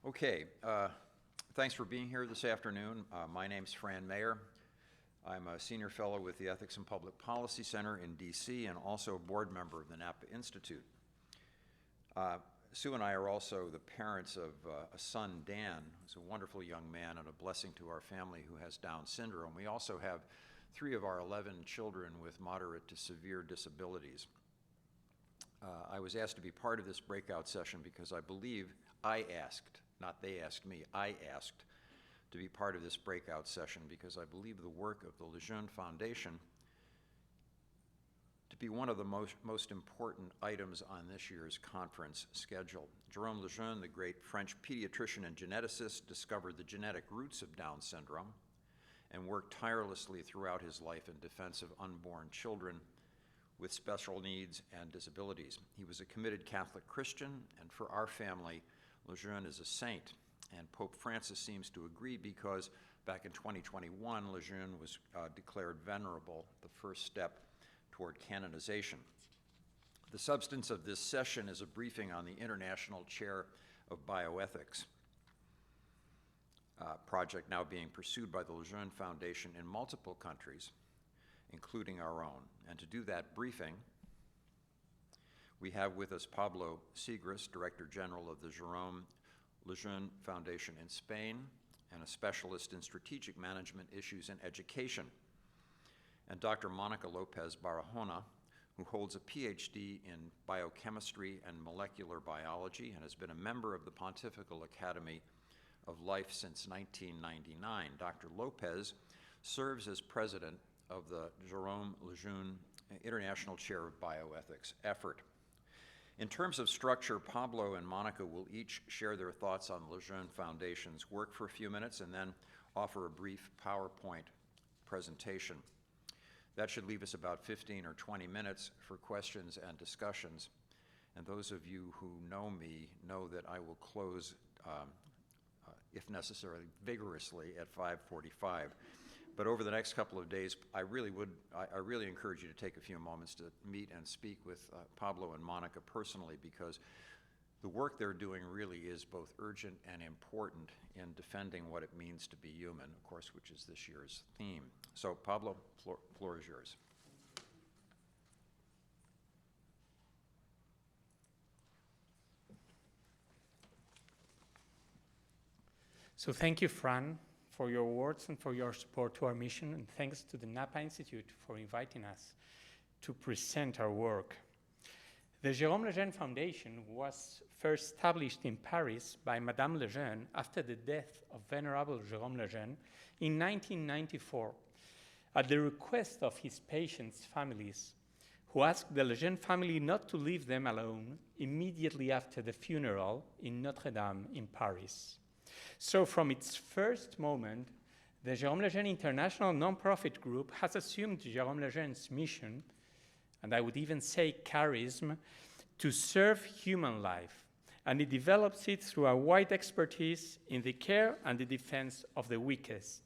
Okay, thanks for being here this afternoon. My name's Fran Maier. I'm a senior fellow with the Ethics and Public Policy Center in DC and also a board member of the Napa Institute. Sue and I are also the parents of a son, Dan, who's a wonderful young man and a blessing to our family who has Down syndrome. We also have 3 of our 11 children with moderate to severe disabilities. I was asked to be part of this breakout session because I believe I asked, not they asked me, I asked to be part of this breakout session because I believe the work of the Lejeune Foundation to be one of the most important items on this year's conference schedule. Jérôme Lejeune, the great French pediatrician and geneticist, discovered the genetic roots of Down syndrome and worked tirelessly throughout his life in defense of unborn children with special needs and disabilities. He was a committed Catholic Christian, and for our family, Lejeune is a saint. And Pope Francis seems to agree because back in 2021, Lejeune was declared venerable, the first step toward canonization. The substance of this session is a briefing on the International Chair of Bioethics project now being pursued by the Lejeune Foundation in multiple countries, including our own. And to do that briefing, we have with us Pablo Siegrist, Director General of the Jérôme Lejeune Foundation in Spain, and a specialist in strategic management issues and education, and Dr. Monica Lopez Barahona, who holds a PhD in biochemistry and molecular biology and has been a member of the Pontifical Academy of Life since 1999. Dr. Lopez serves as president of the Jérôme Lejeune International Chair of Bioethics effort. In terms of structure, Pablo and Monica will each share their thoughts on the Lejeune Foundation's work for a few minutes and then offer a brief PowerPoint presentation. That should leave us about 15 or 20 minutes for questions and discussions. And those of you who know me know that I will close, if necessary, vigorously at 5:45. But over the next couple of days, I really encourage you to take a few moments to meet and speak with Pablo and Monica personally, because the work they're doing really is both urgent and important in defending what it means to be human, of course, which is this year's theme. So Pablo, floor is yours. So thank you, Fran, for your words and for your support to our mission, and thanks to the Napa Institute for inviting us to present our work. The Jérôme Lejeune Foundation was first established in Paris by Madame Lejeune after the death of Venerable Jérôme Lejeune in 1994, at the request of his patients' families, who asked the Lejeune family not to leave them alone immediately after the funeral in Notre Dame in Paris. So from its first moment, the Jérôme Lejeune International Nonprofit Group has assumed Jérôme Lejeune's mission, and I would even say charism, to serve human life. And it develops it through a wide expertise in the care and the defense of the weakest.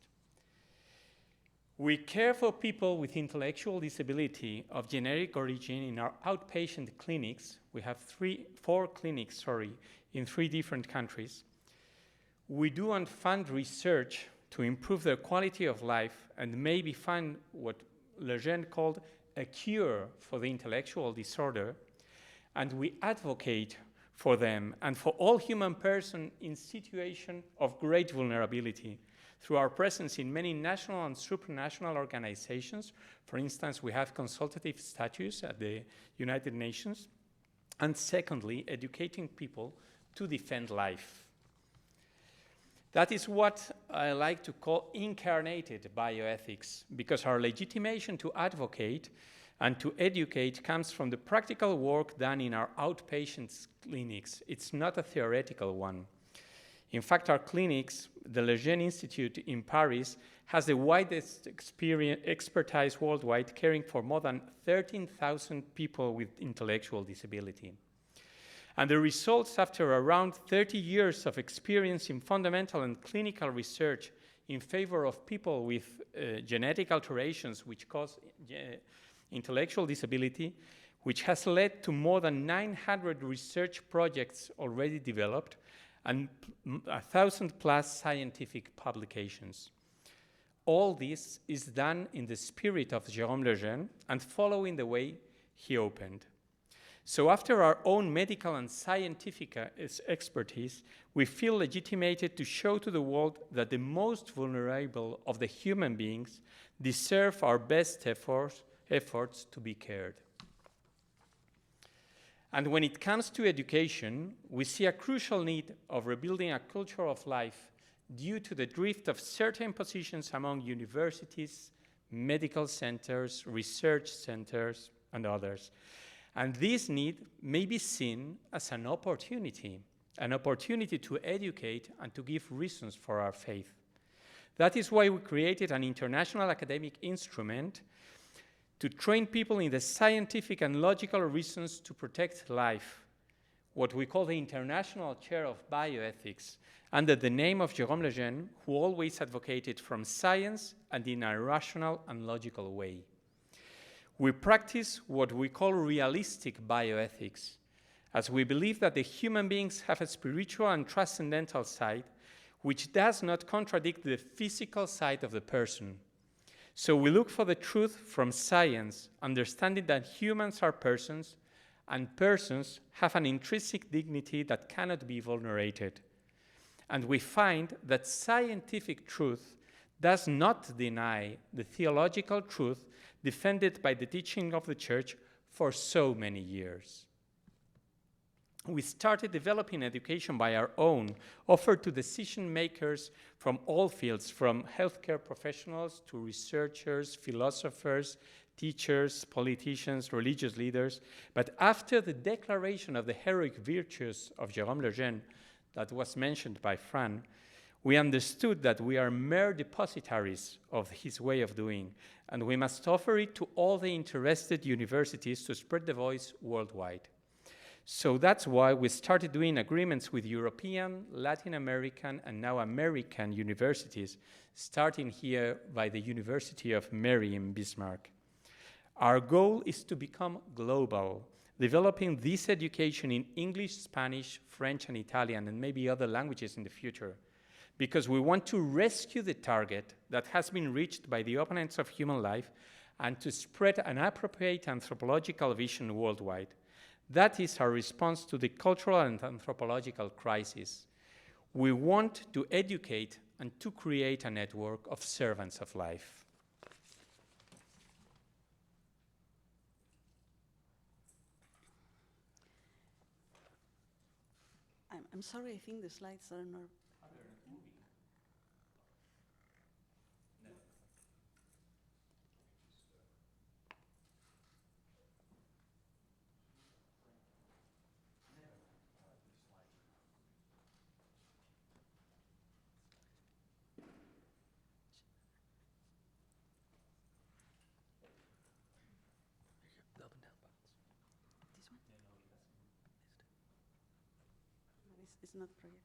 We care for people with intellectual disability of genetic origin in our outpatient clinics. We have 4 clinics, in 3 different countries. We do and fund research to improve their quality of life and maybe find what Lejeune called a cure for the intellectual disorder. And we advocate for them and for all human persons in situation of great vulnerability through our presence in many national and supranational organizations. For instance, we have consultative status at the United Nations. And secondly, educating people to defend life. That is what I like to call incarnated bioethics, because our legitimation to advocate and to educate comes from the practical work done in our outpatient clinics. It's not a theoretical one. In fact, our clinics, the Lejeune Institute in Paris, has the widest expertise worldwide, caring for more than 13,000 people with intellectual disability. And the results, after around 30 years of experience in fundamental and clinical research in favor of people with genetic alterations which cause intellectual disability, which has led to more than 900 research projects already developed, and 1,000 plus scientific publications. All this is done in the spirit of Jérôme Lejeune and following the way he opened. So after our own medical and scientific expertise, we feel legitimated to show to the world that the most vulnerable of the human beings deserve our best efforts to be cared. And when it comes to education, we see a crucial need of rebuilding a culture of life due to the drift of certain positions among universities, medical centers, research centers, and others. And this need may be seen as an opportunity to educate and to give reasons for our faith. That is why we created an international academic instrument to train people in the scientific and logical reasons to protect life, what we call the International Chair of Bioethics, under the name of Jérôme Lejeune, who always advocated from science and in a rational and logical way. We practice what we call realistic bioethics, as we believe that the human beings have a spiritual and transcendental side, which does not contradict the physical side of the person. So we look for the truth from science, understanding that humans are persons, and persons have an intrinsic dignity that cannot be vulnerated. And we find that scientific truth does not deny the theological truth defended by the teaching of the Church for so many years. We started developing education by our own, offered to decision makers from all fields, from healthcare professionals to researchers, philosophers, teachers, politicians, religious leaders. But after the declaration of the heroic virtues of Jérôme Lejeune that was mentioned by Fran, we understood that we are mere depositaries of his way of doing, and we must offer it to all the interested universities to spread the voice worldwide. So that's why we started doing agreements with European, Latin American, and now American universities, starting here by the University of Maier in Bismarck. Our goal is to become global, developing this education in English, Spanish, French, and Italian, and maybe other languages in the future, because we want to rescue the target that has been reached by the opponents of human life and to spread an appropriate anthropological vision worldwide. That is our response to the cultural and anthropological crisis. We want to educate and to create a network of servants of life. I'm sorry, I think the slides are not. It's not project.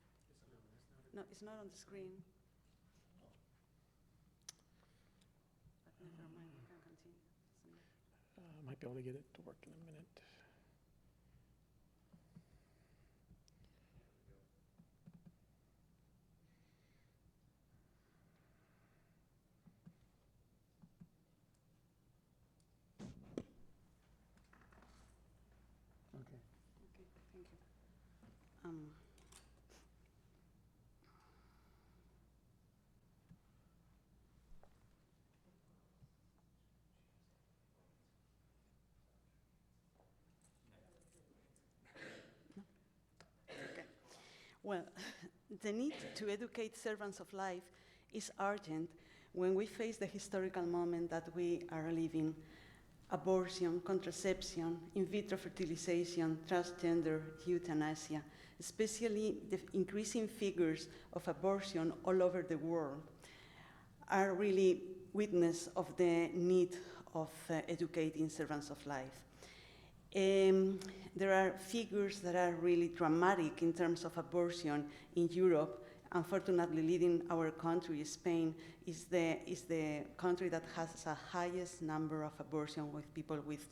No, it's not on the screen. But never mind, we can continue. Might be able to get it to work in a minute. Okay, thank you. Well, the need to educate servants of life is urgent when we face the historical moment that we are living. Abortion, contraception, in vitro fertilization, transgender, euthanasia, especially the increasing figures of abortion all over the world, are really witness of the need of educating servants of life. There are figures that are really dramatic in terms of abortion in Europe. Unfortunately, leading our country, Spain, is the country that has the highest number of abortion with people with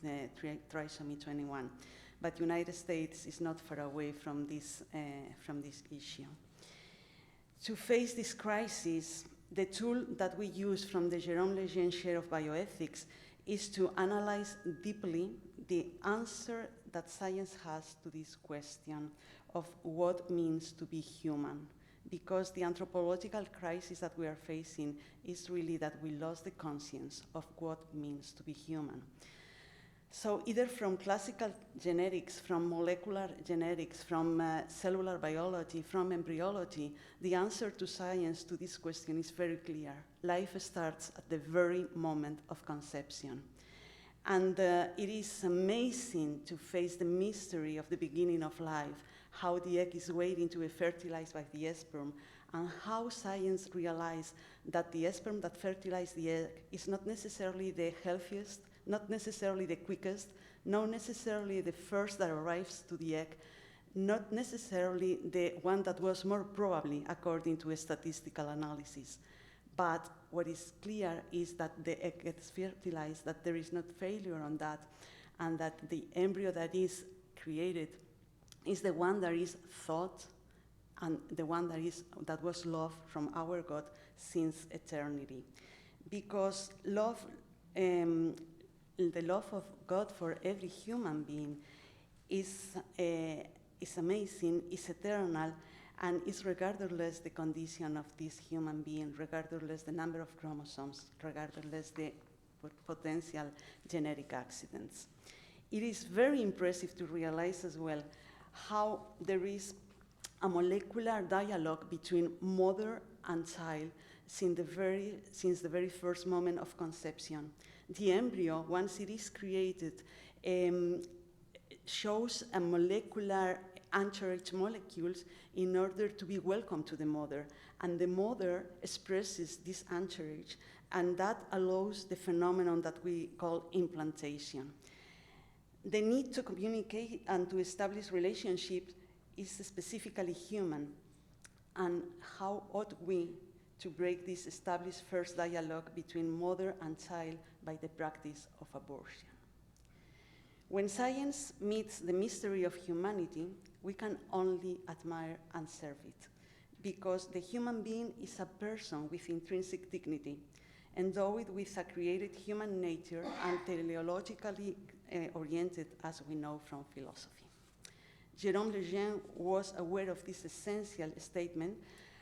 trisomy 21. but United States is not far away from this issue. To face this crisis, the tool that we use from the Jerome Lejeune chair of bioethics is to analyze deeply the answer that science has to this question of what means to be human. Because the anthropological crisis that we are facing is really that we lost the conscience of what means to be human. So either from classical genetics, from molecular genetics, from cellular biology, from embryology, the answer to science to this question is very clear. Life starts at the very moment of conception. And it is amazing to face the mystery of the beginning of life, how the egg is waiting to be fertilized by the sperm, and how science realized that the sperm that fertilized the egg is not necessarily the healthiest, not necessarily the quickest, not necessarily the first that arrives to the egg, not necessarily the one that was more probably according to a statistical analysis. But what is clear is that the egg gets fertilized, that there is not failure on that, and that the embryo that is created is the one that is thought and the one that was loved from our God since eternity. Because love, the love of God for every human being is amazing, is eternal, and is regardless the condition of this human being, regardless the number of chromosomes, regardless the potential genetic accidents. It is very impressive to realize as well how there is a molecular dialogue between mother and child since the very first moment of conception. The embryo, once it is created, shows a molecular anchorage molecules in order to be welcome to the mother. And the mother expresses this anchorage, and that allows the phenomenon that we call implantation. The need to communicate and to establish relationships is specifically human, and how ought we to break this established first dialogue between mother and child by the practice of abortion? When science meets the mystery of humanity, we can only admire and serve it, because the human being is a person with intrinsic dignity, endowed with a created human nature and teleologically oriented, as we know from philosophy. Jerome Lejeune was aware of this essential statement,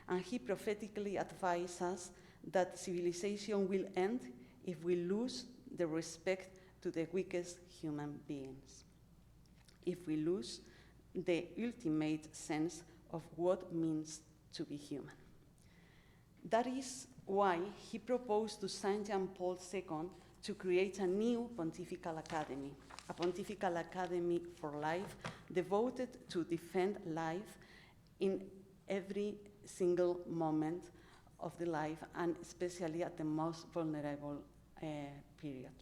and he prophetically advised us that civilization will end if we lose the respect to the weakest human beings, if we lose the ultimate sense of what means to be human. That is why he proposed to Saint John Paul II to create a new pontifical academy, a pontifical academy for life devoted to defend life in every single moment of the life, and especially at the most vulnerable period.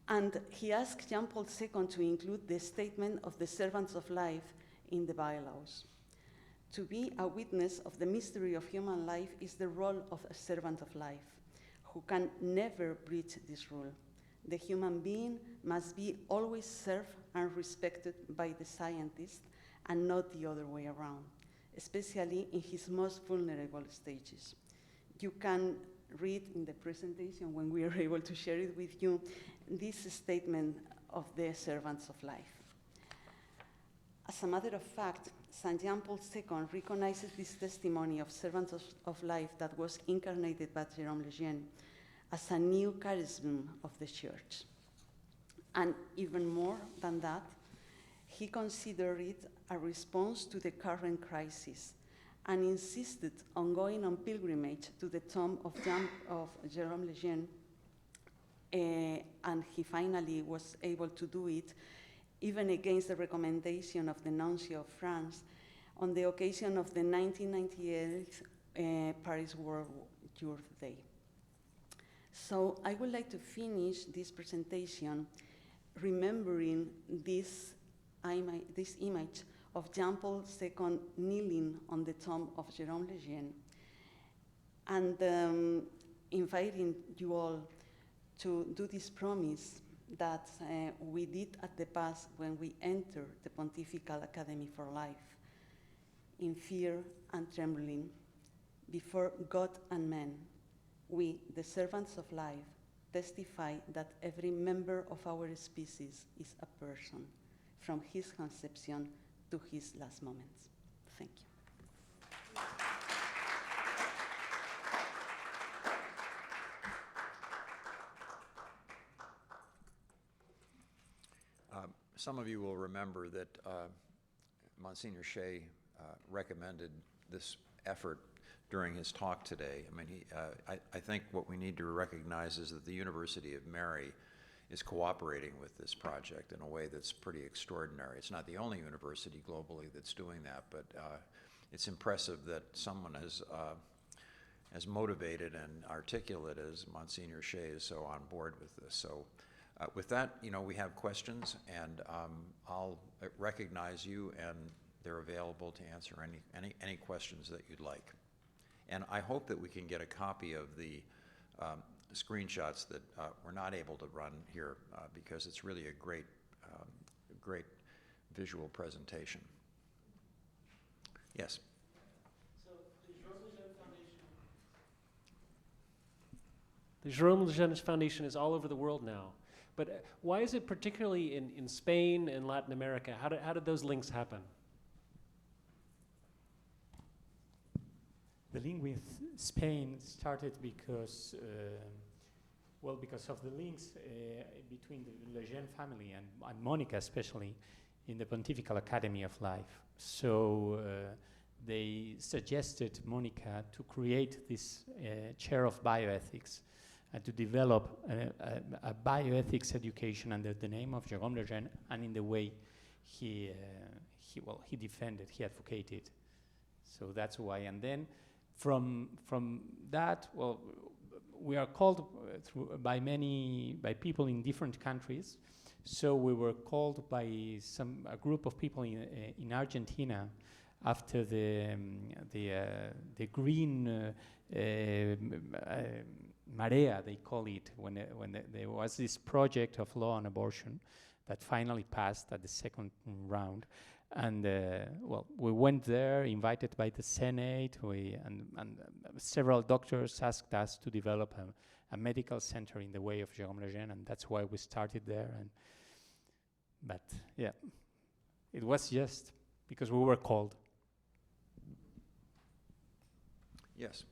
And he asked John Paul II to include the statement of the servants of life in the bylaws. To be a witness of the mystery of human life is the role of a servant of life, who can never breach this rule. The human being must be always served and respected by the scientist, and not the other way around, especially in his most vulnerable stages. You can read in the presentation, when we are able to share it with you, this statement of the servants of life. As a matter of fact, St. John Paul II recognizes this testimony of servants of life that was incarnated by Jerome Lejeune as a new charism of the Church. And even more than that, he considered it a response to the current crisis, and insisted on going on pilgrimage to the tomb of Jérôme Lejeune, and he finally was able to do it, even against the recommendation of the Nuncio of France, on the occasion of the 1998 Paris World Youth Day. So I would like to finish this presentation remembering this image of Jean Paul II kneeling on the tomb of Jérôme Lejeune, and inviting you all to do this promise that we did at the past when we entered the Pontifical Academy for Life, in fear and trembling, before God and men, we, the servants of life, testify that every member of our species is a person, from his conception to his last moments. Thank you. Some of you will remember that Monsignor Shea recommended this effort during his talk today. I mean, I think what we need to recognize is that the University of Mary is cooperating with this project in a way that's pretty extraordinary. It's not the only university globally that's doing that, but it's impressive that someone as motivated and articulate as Monsignor Shea is so on board with this. So with that, we have questions, and I'll recognize you, and they're available to answer any questions that you'd like. And I hope that we can get a copy of the screenshots that we're not able to run here because it's really a great visual presentation. Yes? So the Jerome Lejeune Foundation is all over the world now. But why is it particularly in Spain and Latin America? How did those links happen? The link with Spain started because, because of the links between the Lejeune family and Monica especially in the Pontifical Academy of Life. So they suggested Monica to create this chair of bioethics and to develop a bioethics education under the name of Jérôme Lejeune and in the way he defended, he advocated. So that's why. And then from that, we are called by people in different countries. So we were called by a group of people in Argentina after the green marea, they call it, when there was this project of law on abortion that finally passed at the second round. And we went there, invited by the Senate, and several doctors asked us to develop a medical center in the way of Jérôme Lejeune, and that's why we started there. But yeah, it was just because we were called. Yes.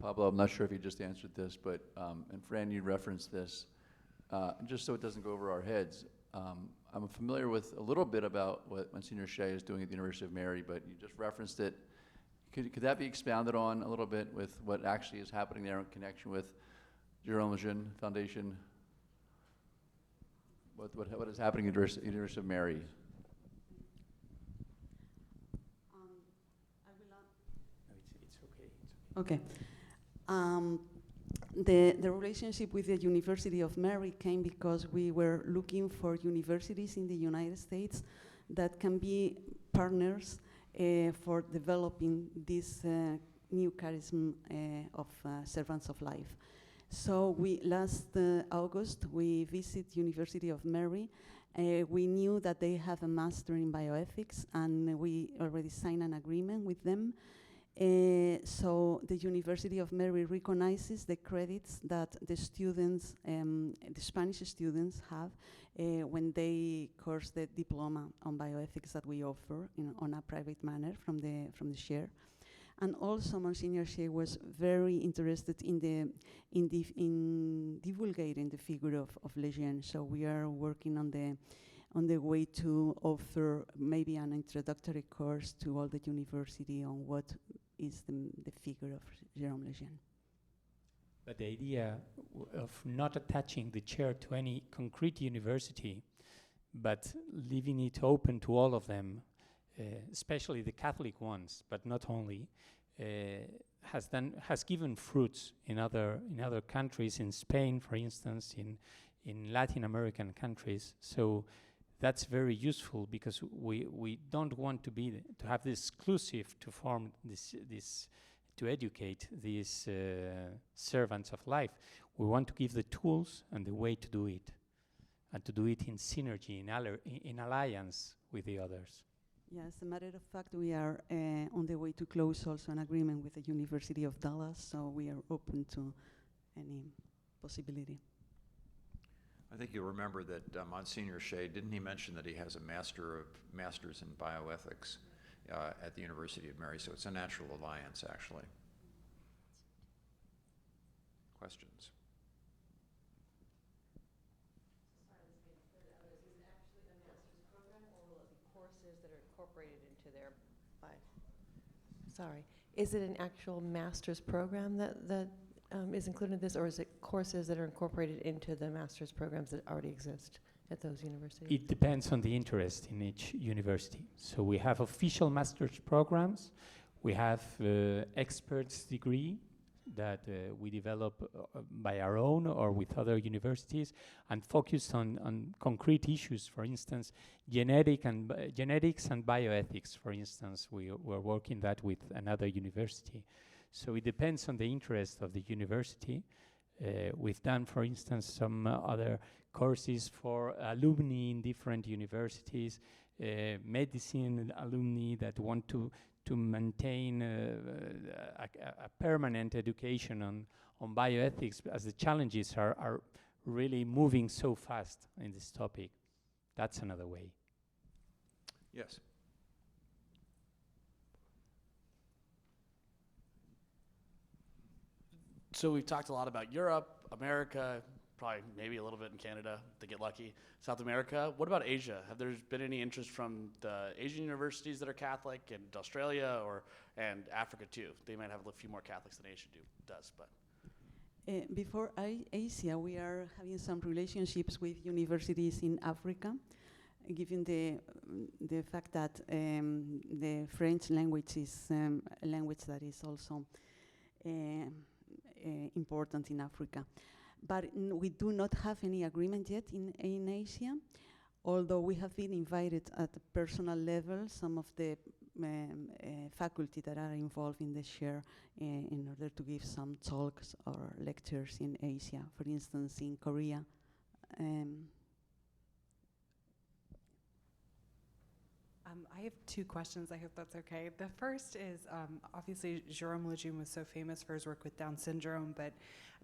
Pablo, I'm not sure if you just answered this, but, and Fran, you referenced this, just so it doesn't go over our heads. I'm familiar with a little bit about what Monsignor Shea is doing at the University of Mary, but you just referenced it. Could that be expounded on a little bit with what actually is happening there in connection with Jerome Lejeune Foundation? What is happening at the University of Mary? Okay. The relationship with the University of Mary came because we were looking for universities in the United States that can be partners for developing this new charism of servants of life. So last August, we visited University of Mary. We knew that they have a master in bioethics, and we already signed an agreement with them. So the University of Mary recognizes the credits that the students, the Spanish students have when they course the diploma on bioethics that we offer on a private manner from the share. And also Monsignor Shea was very interested in divulgating the figure of Lejeune. So we are working on the way to offer maybe an introductory course to all the university on what is the figure of Jérôme Lejeune. But the idea of not attaching the chair to any concrete university, but leaving it open to all of them, especially the Catholic ones, but not only, has given fruits in other countries, in Spain, for instance, in Latin American countries. So that's very useful because we don't want to have this exclusive to form this to educate these servants of life. We want to give the tools and the way to do it. and to do it in synergy, in alliance with the others. Yeah, as a matter of fact, we are on the way to close also an agreement with the University of Dallas, so we are open to any possibility. I think you'll remember that Monsignor Shea, didn't he mention that he has a master's in bioethics at the University of Mary? So it's a natural alliance, actually. Questions? Is it an actual master's program that is included in this, or is it courses that are incorporated into the master's programs that already exist at those universities? It depends on the interest in each university. So we have official master's programs, we have experts degree that we develop by our own or with other universities and focus on concrete issues. For instance, genetics and bioethics, for instance, we're working that with another university. So it depends on the interest of the university. We've done, for instance, some other courses for alumni in different universities, medicine alumni that want to maintain a permanent education on bioethics, as the challenges are really moving so fast in this topic. That's another way. Yes. So we've talked a lot about Europe, America, probably maybe a little bit in Canada to get lucky, South America. What about Asia? Have there been any interest from the Asian universities that are Catholic, and Australia and Africa too? They might have a few more Catholics than Asia does, but. Before Asia, we are having some relationships with universities in Africa, given the fact that the French language is a language that is also important in Africa. But we do not have any agreement yet in Asia, although we have been invited at a personal level, some of the faculty that are involved in the share in order to give some talks or lectures in Asia, for instance, in Korea. I have two questions. I hope that's okay. The first is, obviously, Jérôme Lejeune was so famous for his work with Down syndrome, but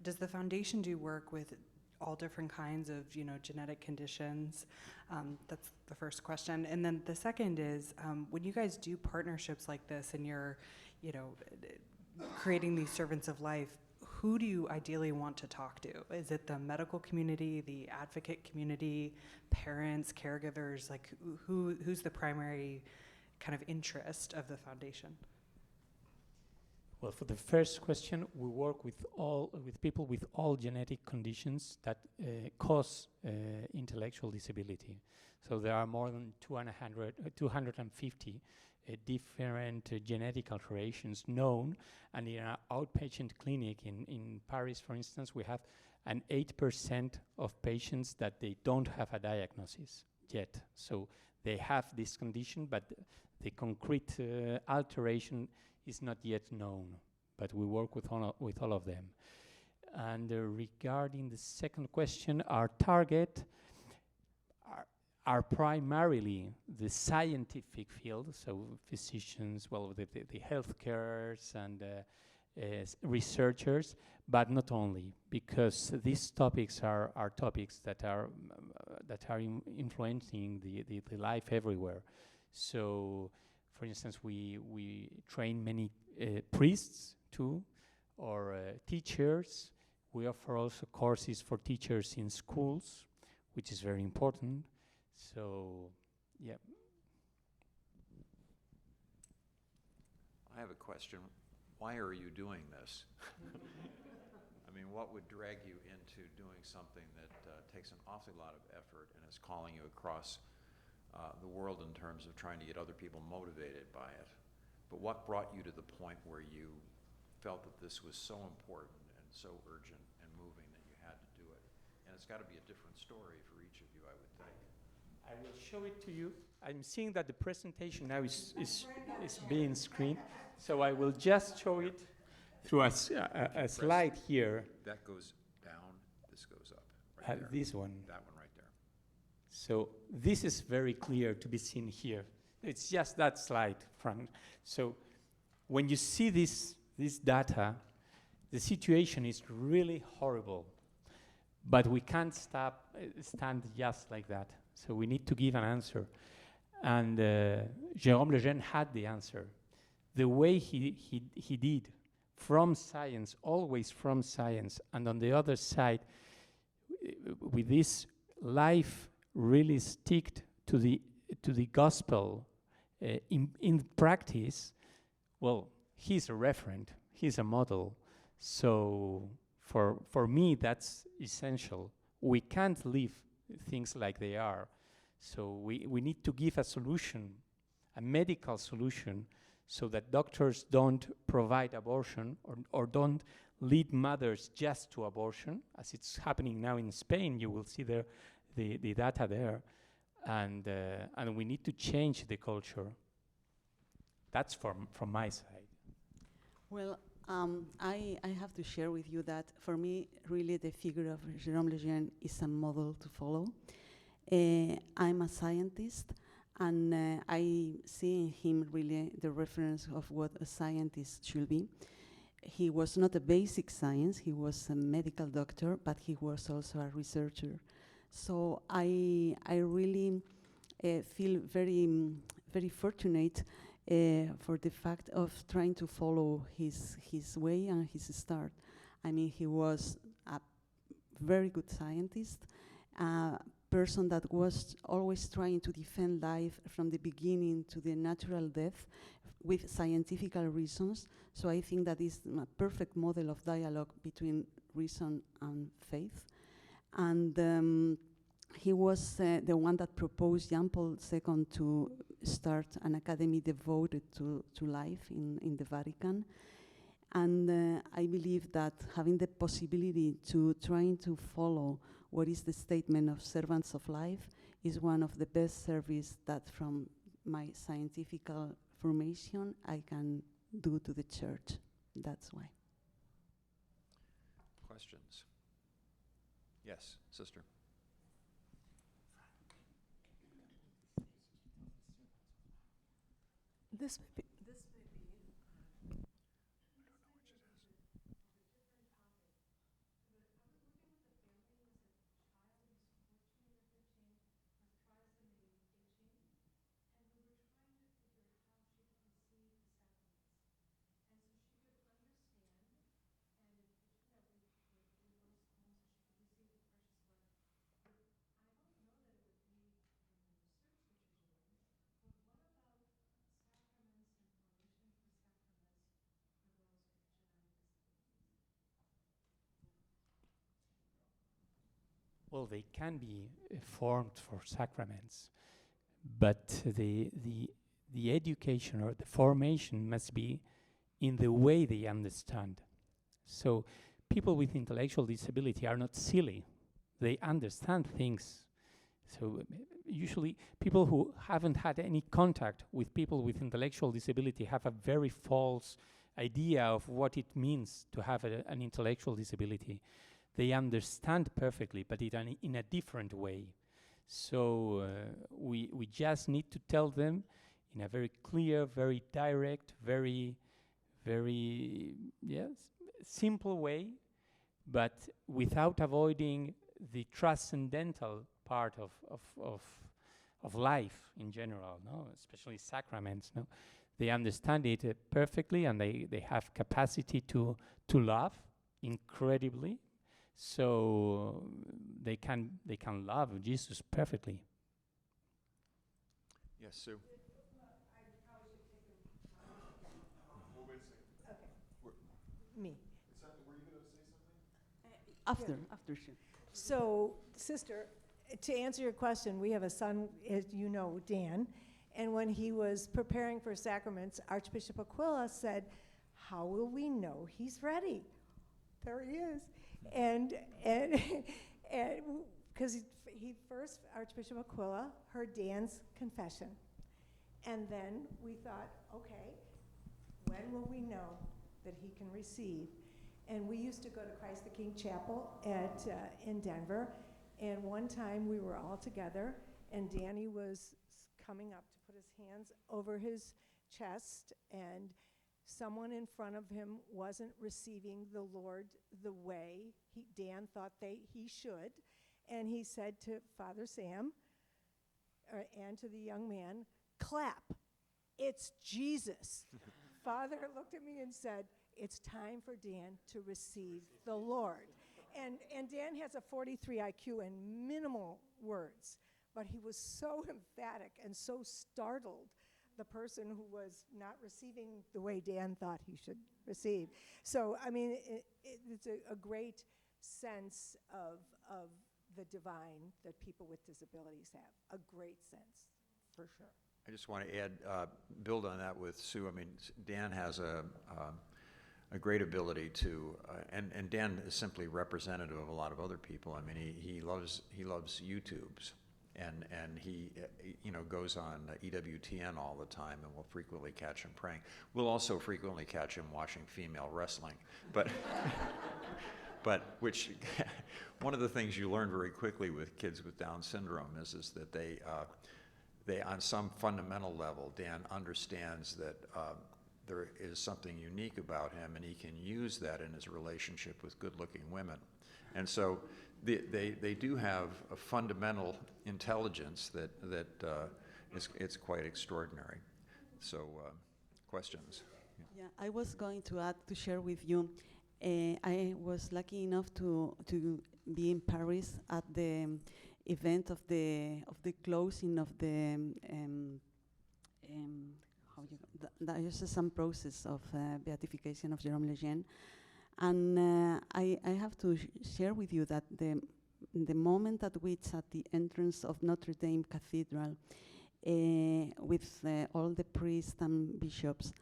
does the foundation do work with all different kinds of, genetic conditions? That's the first question. And then the second is, when you guys do partnerships like this and you're, creating these servants of life, who do you ideally want to talk to? Is it the medical community, the advocate community, parents, caregivers? Like, who's the primary kind of interest of the foundation? Well, for the first question, we work with people with all genetic conditions that cause intellectual disability. So there are more than 250 different genetic alterations known, and in our outpatient clinic in Paris, for instance, we have an 8% of patients that they don't have a diagnosis yet. So they have this condition, but the concrete alteration is not yet known, but we work with all of them. And regarding the second question, our target are primarily the scientific field, so physicians, well, the healthcares and researchers, but not only, because these topics are topics that are influencing the life everywhere. So, for instance, we train many priests too, or teachers. We offer also courses for teachers in schools, which is very important. So, yeah. I have a question. Why are you doing this? I mean, what would drag you into doing something that takes an awfully lot of effort and is calling you across the world in terms of trying to get other people motivated by it? But what brought you to the point where you felt that this was so important and so urgent and moving that you had to do it? And it's got to be a different story for each of you, I would think. I will show it to you. I'm seeing that the presentation now is being screened, so I will just show it through a slide here. That goes down, this goes up. Right there. This one. That one right there. So this is very clear to be seen here. It's just that slide, Fran. So when you see this data, the situation is really horrible. But we can't stand just like that. So we need to give an answer. And Jérôme Lejeune had the answer. The way he did, from science, always from science, and on the other side, with this life really stick to the gospel in practice, well, he's a referent, he's a model. So for me, that's essential. We can't leave things like they are. So we need to give a solution, a medical solution, so that doctors don't provide abortion or don't lead mothers just to abortion, as it's happening now in Spain. You will see there the data there. And we need to change the culture. That's from my side. Well, I have to share with you that for me, really the figure of Jérôme Lejeune is a model to follow. I'm a scientist, and I see in him really the reference of what a scientist should be. He was not a basic science, he was a medical doctor, but he was also a researcher. So I really feel very fortunate for the fact of trying to follow his way and his start. I mean, he was a very good scientist, a person that was always trying to defend life from the beginning to the natural death with scientific reasons. So I think that is a perfect model of dialogue between reason and faith. And he was the one that proposed Jean Paul II to start an academy devoted to life in the Vatican. And I believe that having the possibility to trying to follow what is the statement of servants of life is one of the best service that from my scientific formation I can do to the church. That's why. Questions? Yes, sister. This may be. Well, they can be formed for sacraments, but the education or the formation must be in the way they understand. So people with intellectual disability are not silly. They understand things. So usually people who haven't had any contact with people with intellectual disability have a very false idea of what it means to have an intellectual disability. They understand perfectly, but in a different way. So we just need to tell them in a very clear, very direct, very simple way, but without avoiding the transcendental part of life in general, no? Especially sacraments. No? They understand it perfectly, and they have capacity to love incredibly. So they can love Jesus perfectly. Yes, Sue. Me. After sure. So, sister, to answer your question, we have a son, as you know, Dan, and when he was preparing for sacraments, Archbishop Aquila said, "How will we know he's ready?" There he is. And because he first, Archbishop Aquila, heard Dan's confession. And then we thought, okay, when will we know that he can receive? And we used to go to Christ the King Chapel in Denver, And one time we were all together, and Danny was coming up to put his hands over his chest, and someone in front of him wasn't receiving the Lord the way Dan thought he should. And he said to Father Sam, and to the young man, "Clap, it's Jesus." Father looked at me and said, "It's time for Dan to receive the Lord." And Dan has a 43 IQ and minimal words, but he was so emphatic and so startled the person who was not receiving the way Dan thought he should receive. So, I mean, it's a great sense of the divine that people with disabilities have. A great sense, for sure. I just want to add, build on that with Sue. I mean, Dan has a great ability to, and Dan is simply representative of a lot of other people. I mean, he loves YouTubes, and he goes on EWTN all the time, and we'll frequently catch him praying. We'll also frequently catch him watching female wrestling, but which one of the things you learn very quickly with kids with Down syndrome is that they on some fundamental level, Dan understands that there is something unique about him, and he can use that in his relationship with good-looking women. And so they do have a fundamental intelligence that it's quite extraordinary. So questions? Yeah, I was going to add, to share with you, I was lucky enough to be in Paris at the event of the closing of the diocesan process of beatification of Jerome Lejeune, and I have to share with you that the moment at which at the entrance of Notre Dame Cathedral, with all the priests and bishops,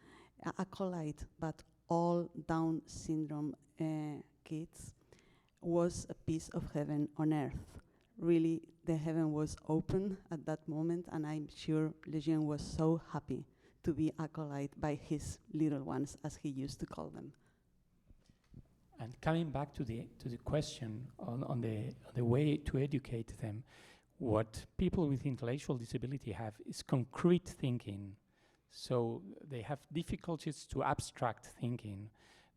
acolyte, but all Down syndrome kids, was a piece of heaven on earth. Really, the heaven was open at that moment, and I'm sure Lejeune was so happy to be acolyte by his little ones, as he used to call them. And coming back to the question on the way to educate them, what people with intellectual disability have is concrete thinking. So they have difficulties to abstract thinking,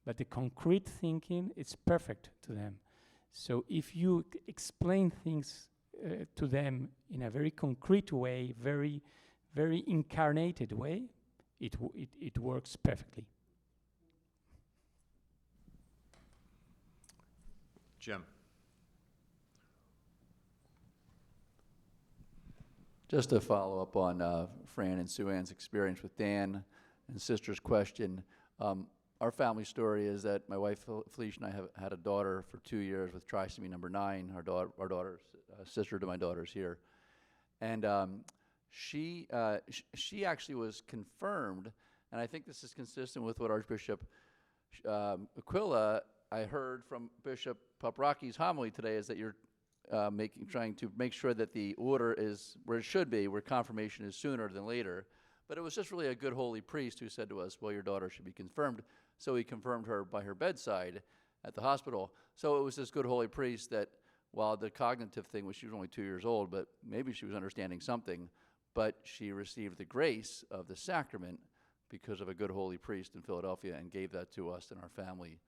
but the concrete thinking is perfect to them. So if you explain things to them in a very concrete way, very, very incarnated way, it works perfectly. Jim. Just to follow up on Fran and Sue Ann's experience with Dan and sister's question, our family story is that my wife Felicia and I have had a daughter for 2 years with trisomy number 9. Our daughter's sister to my daughter's here, and she actually was confirmed, and I think this is consistent with what Archbishop Aquila, I heard from Bishop Papraki's homily today, is that you're trying to make sure that the order is where it should be, where confirmation is sooner than later. But it was just really a good holy priest who said to us, well, your daughter should be confirmed. So he confirmed her by her bedside at the hospital. So it was this good holy priest that, while the cognitive thing was, she was only 2 years old, but maybe she was understanding something, but she received the grace of the sacrament because of a good holy priest in Philadelphia, and gave that to us and our family,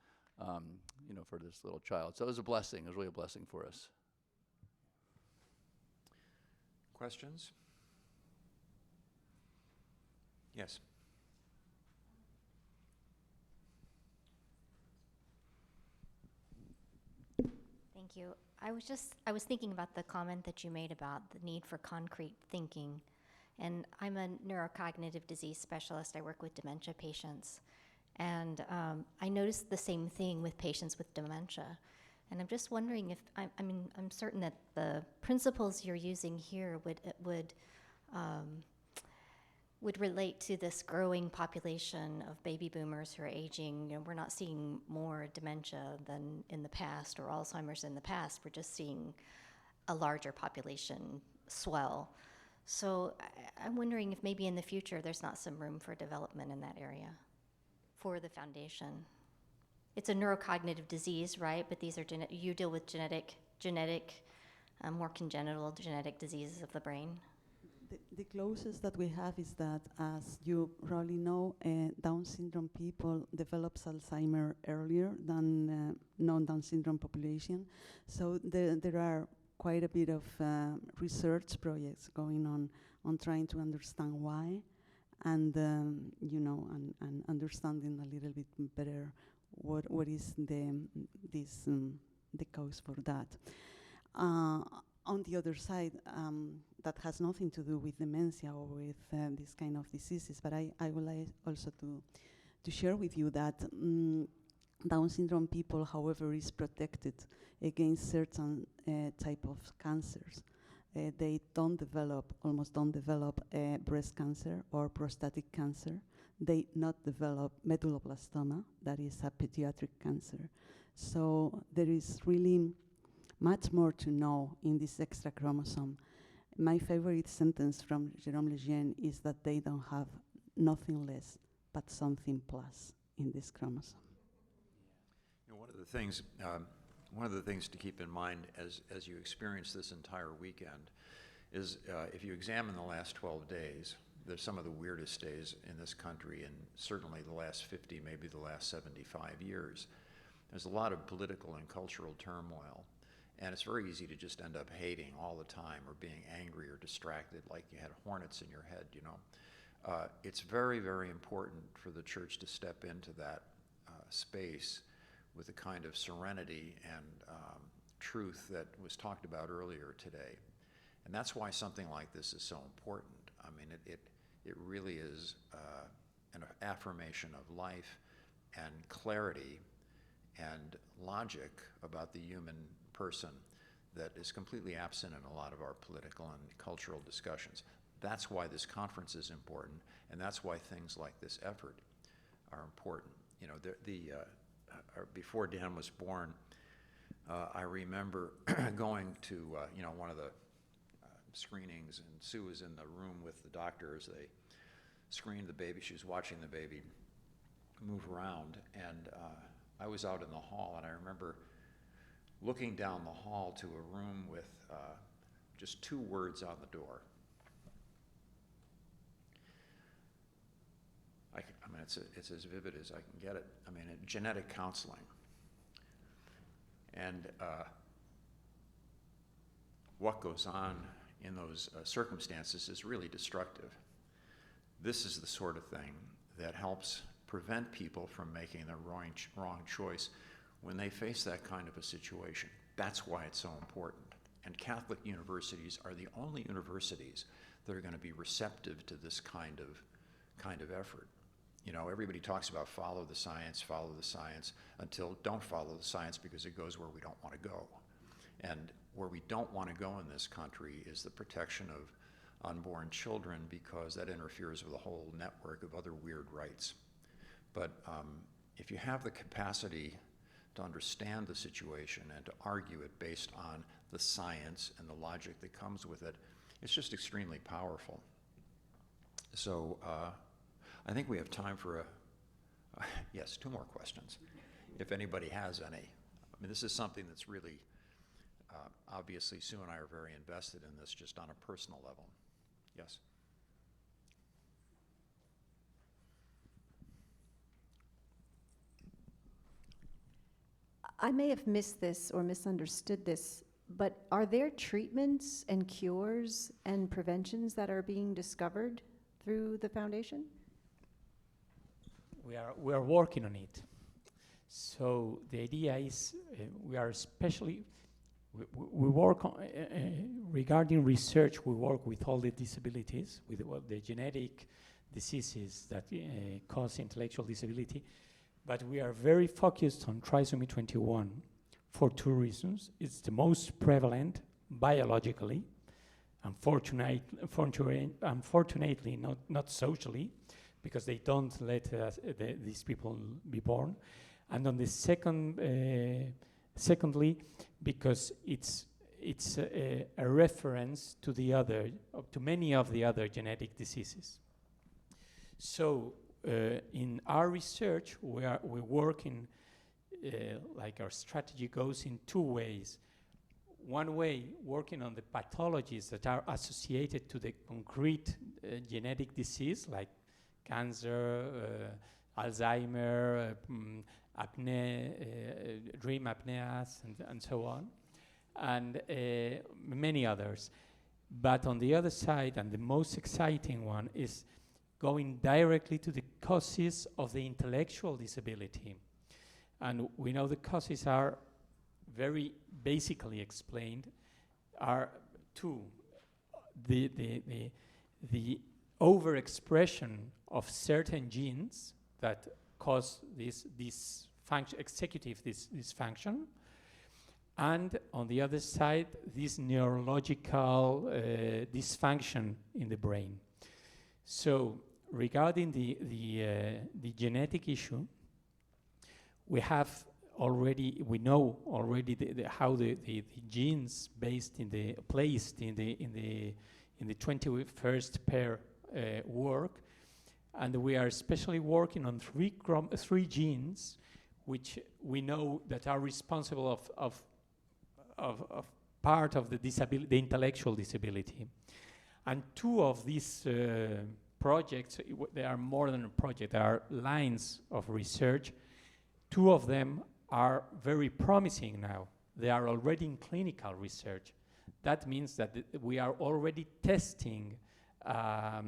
for this little child. So it was a blessing. It was really a blessing for us. Questions? Yes. Thank you. I was thinking about the comment that you made about the need for concrete thinking. And I'm a neurocognitive disease specialist. I work with dementia patients. And I noticed the same thing with patients with dementia. And I'm just wondering if, I'm certain that the principles you're using here would relate to this growing population of baby boomers who are aging. We're not seeing more dementia than in the past, or Alzheimer's in the past. We're just seeing a larger population swell. So I'm wondering if maybe in the future there's not some room for development in that area for the foundation. It's a neurocognitive disease, right? But these are you deal with genetic more congenital genetic diseases of the brain? The closest that we have is that, as you probably know, Down syndrome people develops Alzheimer earlier than non-Down syndrome population. So there are quite a bit of research projects going on trying to understand why, and and understanding a little bit better what is the cause for that. On the other side, that has nothing to do with dementia or with this kind of diseases, but I would like also to share with you that Down syndrome people, however, is protected against certain type of cancers. They almost don't develop breast cancer or prostatic cancer. They not develop medulloblastoma, that is a pediatric cancer. So there is really much more to know in this extra chromosome. My favorite sentence from Jerome Lejeune is that they don't have nothing less but something plus in this chromosome. You know, one of the things to keep in mind as you experience this entire weekend is if you examine the last 12 days, they're some of the weirdest days in this country, and certainly the last 50, maybe the last 75 years. There's a lot of political and cultural turmoil. And it's very easy to just end up hating all the time or being angry or distracted like you had hornets in your head, you know. It's very, very important for the church to step into that space with the kind of serenity and truth that was talked about earlier today. And that's why something like this is so important. I mean, it really is an affirmation of life and clarity and logic about the human person that is completely absent in a lot of our political and cultural discussions. That's why this conference is important, and that's why things like this effort are important. You know, before Dan was born, I remember going to one of the screenings, and Sue was in the room with the doctor as they screened the baby. She was watching the baby move around, and I was out in the hall, and I remember looking down the hall to a room with just 2 words on the door. I mean, it's as vivid as I can get it. I mean, genetic counseling. And what goes on in those circumstances is really destructive. This is the sort of thing that helps prevent people from making the wrong choice when they face that kind of a situation. That's why it's so important. And Catholic universities are the only universities that are going to be receptive to this kind of effort. You know, everybody talks about follow the science, until don't follow the science because it goes where we don't want to go. And where we don't want to go in this country is the protection of unborn children, because that interferes with a whole network of other weird rights. But if you have the capacity to understand the situation and to argue it based on the science and the logic that comes with it, it's just extremely powerful. So I think we have time for yes, 2 more questions, if anybody has any. I mean, this is something that's really, obviously Sue and I are very invested in this just on a personal level. Yes? I may have missed this or misunderstood this, but are there treatments and cures and preventions that are being discovered through the foundation? We are working on it. So the idea is we are especially, we work on, regarding research, we work with all the disabilities, with the genetic diseases that cause intellectual disability. But we are very focused on trisomy 21 for 2 reasons. It's the most prevalent biologically, unfortunately not socially, because they don't let these people be born. And on the secondly, because it's a reference to to many of the other genetic diseases. So in our research, we work in, like our strategy goes in 2 ways. one way, working on the pathologies that are associated to the concrete genetic disease, like cancer, Alzheimer, apnea, dream apneas, and so on, and many others. But on the other side, and the most exciting one, is going directly to the causes of the intellectual disability. And we know the causes are very basically explained, are two. The overexpression of certain genes that cause this executive dysfunction, and on the other side, this neurological dysfunction in the brain. So regarding the genetic issue, we know already how the genes placed in the 21st pair work, and we are especially working on three genes which we know that are responsible of part of the intellectual disability. And two of these projects, they are more than a project, they are lines of research. Two of them are very promising now. They are already in clinical research. That means that we are already testing a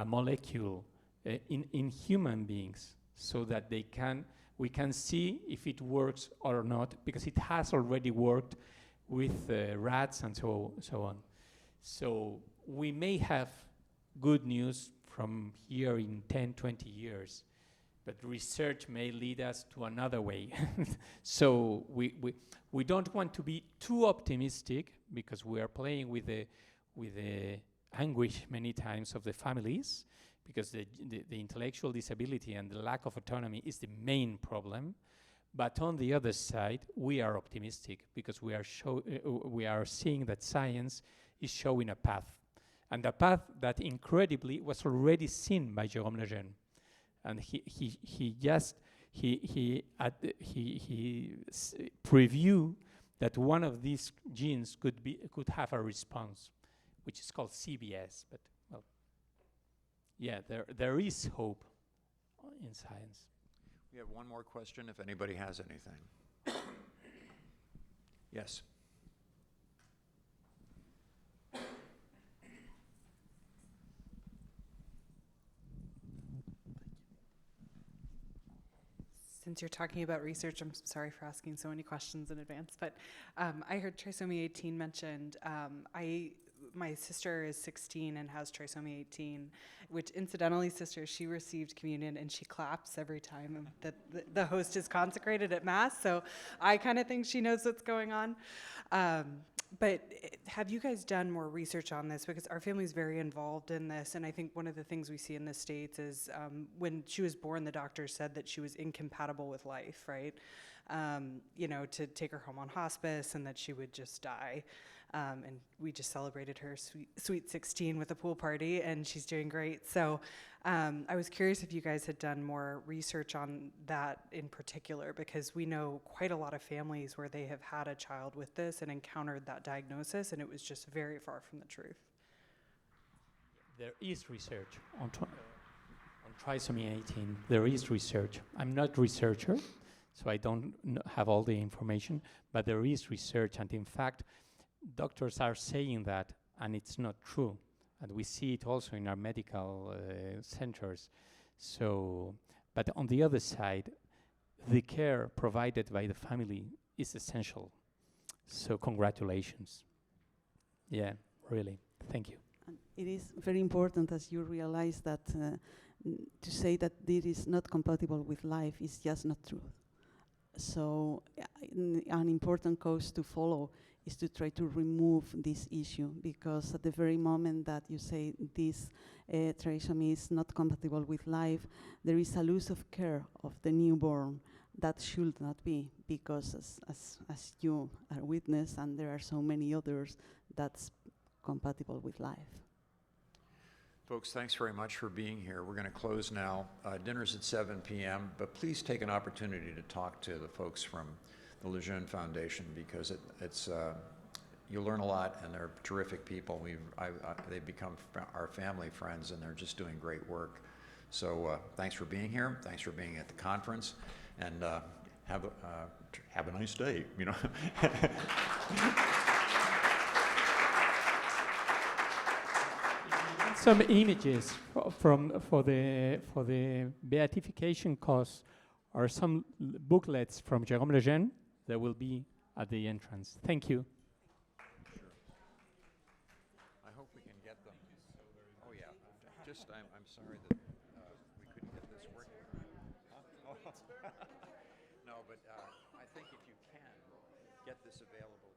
molecule in human beings, so that we can see if it works or not, because it has already worked with rats and so on. So we may have good news from here in 10, 20 years, but research may lead us to another way. So we don't want to be too optimistic, because we are playing with the anguish many times of the families, because the intellectual disability and the lack of autonomy is the main problem. But on the other side, we are optimistic, because we are seeing that science is showing a path, and a path that incredibly was already seen by Jérôme Lejeune. And he previewed that one of these genes could have a response, which is called CBS. But well, yeah, there is hope in science. We have one more question if anybody has anything. Yes. Since you're talking about research, I'm sorry for asking so many questions in advance, but I heard trisomy 18 mentioned. My sister is 16 and has trisomy 18, which incidentally, sister, she received communion and she claps every time that the host is consecrated at Mass, so I kind of think she knows what's going on. But have you guys done more research on this? Because our family's very involved in this, and I think one of the things we see in the States is when she was born, the doctor said that she was incompatible with life, right? To take her home on hospice and that she would just die. And we just celebrated her sweet 16 with a pool party, and she's doing great. So I was curious if you guys had done more research on that in particular, because we know quite a lot of families where they have had a child with this and encountered that diagnosis, and it was just very far from the truth. There is research on trisomy 18. There is research. I'm not a researcher, so I don't have all the information, but there is research, and in fact, doctors are saying that, and it's not true. And we see it also in our medical centers. So, but on the other side, the care provided by the family is essential. So congratulations. Yeah, really, thank you. And it is very important, as you realize, that to say that this is not compatible with life is just not true. So an important cause to follow is to try to remove this issue, because at the very moment that you say this trisomy is not compatible with life, there is a loss of care of the newborn that should not be, because as you are witness, and there are so many others, that's compatible with life. Folks, thanks very much for being here. We're going to close now. Dinner's at 7 p.m., but please take an opportunity to talk to the folks from the Lejeune Foundation, because you learn a lot, and they're terrific people. They've become our family friends, and they're just doing great work. So thanks for being here. Thanks for being at the conference, and have a nice day. You know. Some images for the beatification cause are some booklets from Jérôme Lejeune that will be at the entrance. Thank you. I hope we can get them. Oh yeah. Just I'm sorry that we couldn't get this working. Huh? No, but I think if you can get this available